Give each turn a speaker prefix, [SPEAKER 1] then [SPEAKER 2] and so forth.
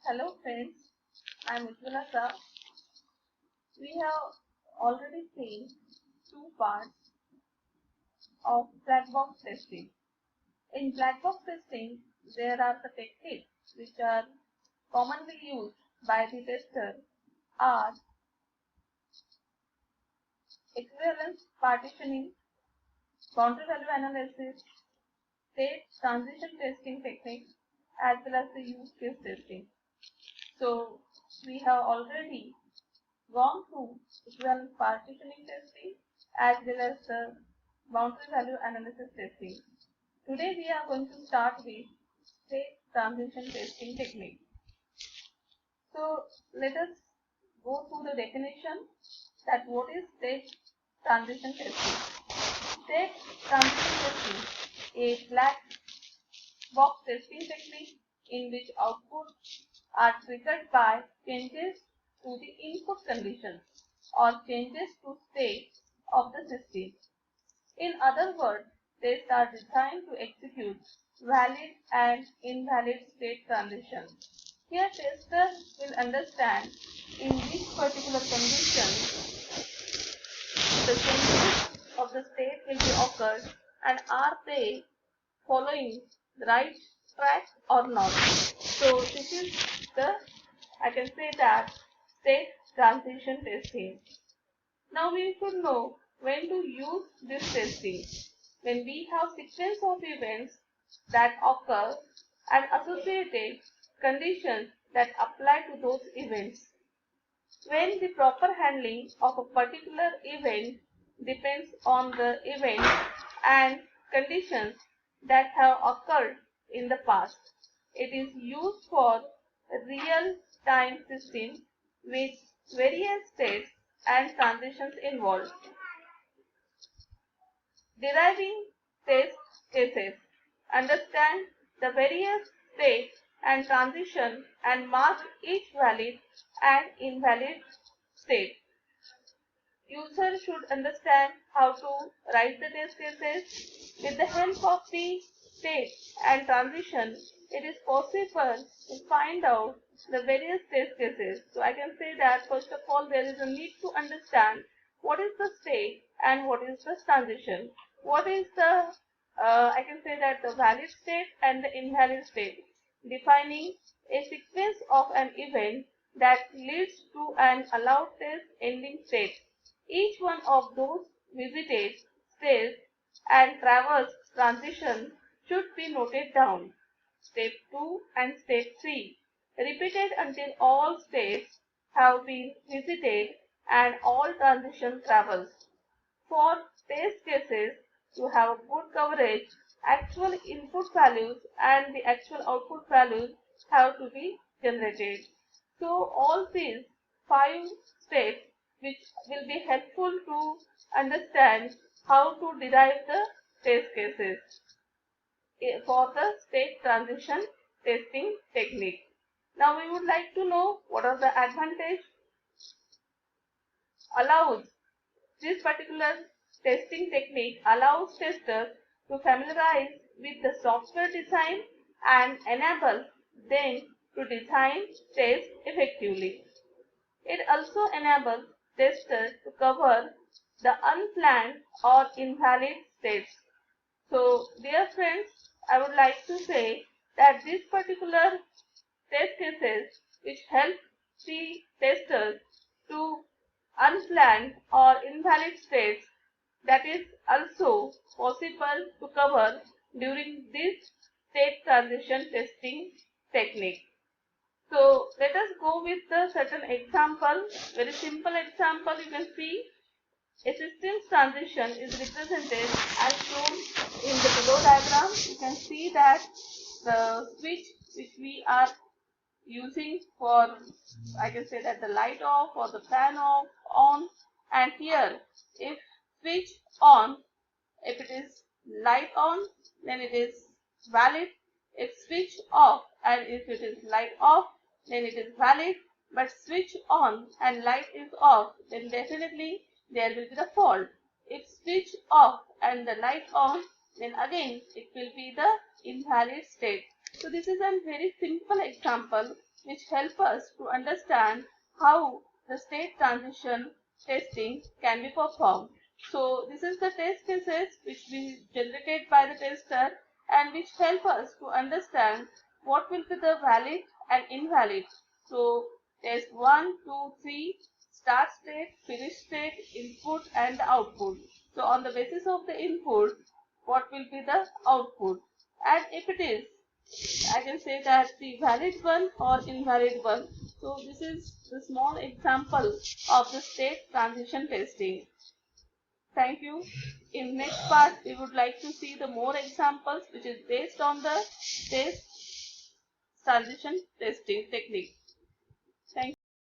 [SPEAKER 1] Hello friends, I am Ujjwala. We have already seen two parts of black box testing. In black box testing, there are the techniques which are commonly used by the tester are equivalence partitioning, boundary value analysis, state transition testing techniques, as well as the use case testing. So we have already gone through equivalence partitioning testing as well as the boundary value analysis testing. Today we are going to start with state transition testing technique. So let us go through the definition that what is state transition testing. State transition testing is a black box testing technique in which outputs are triggered by changes to the input conditions or changes to state of the system. In other words, tests are designed to execute valid and invalid state transitions. Here testers will understand in which particular condition the changes of the state will be occurred and are they following the right track or not. So this is I can say that state transition testing. Now we should know when to use this testing. When we have sequence of events that occur and associated conditions that apply to those events. When the proper handling of a particular event depends on the event and conditions that have occurred in the past. It is used for real-time systems with various states and transitions involved. Deriving test cases. Understand the various states and transition and mark each valid and invalid state. User should understand how to write the test cases. With the help of the state and transition, it is possible to find out the various test cases. So I can say that first of all there is a need to understand what is the state and what is the transition. What is the I can say that the valid state and the invalid state, defining a sequence of an event that leads to an allowed test ending state. Each one of those visited states and traversed transition should be noted down. Step 2 and step 3 repeated until all states have been visited and all transition traversed. For test cases to have good coverage, actual input values and the actual output values have to be generated. So all these 5 steps which will be helpful to understand how to derive the test cases for the state transition testing technique. Now we would like to know what are the advantages. This particular testing technique allows testers to familiarize with the software design and enable them to design tests effectively. It also enables testers to cover the unplanned or invalid states. So, dear friends, I would like to say that this particular test cases which help the testers to unplanned or invalid states, that is also possible to cover during this state transition testing technique. So let us go with the certain example. Very simple example. You can see a system's transition is represented as shown in the below diagram. You can see that the switch which we are using for, I can say that the light off or the fan off, on, and here if switch on, if it is light on, then it is valid. If switch off and if it is light off, then it is valid. But switch on and light is off, then definitely there will be the fault. If switch off and the light on, then again it will be the invalid state. So this is a very simple example which help us to understand how the state transition testing can be performed. So this is the test cases which we generated by the tester and which help us to understand what will be the valid and invalid. So test 1, 2, 3, start state, finish state, input and the output. So on the basis of the input, what will be the output? And if it is, I can say that the valid one or invalid one. So this is the small example of the state transition testing. Thank you. In next part, we would like to see the more examples which is based on the state transition testing technique.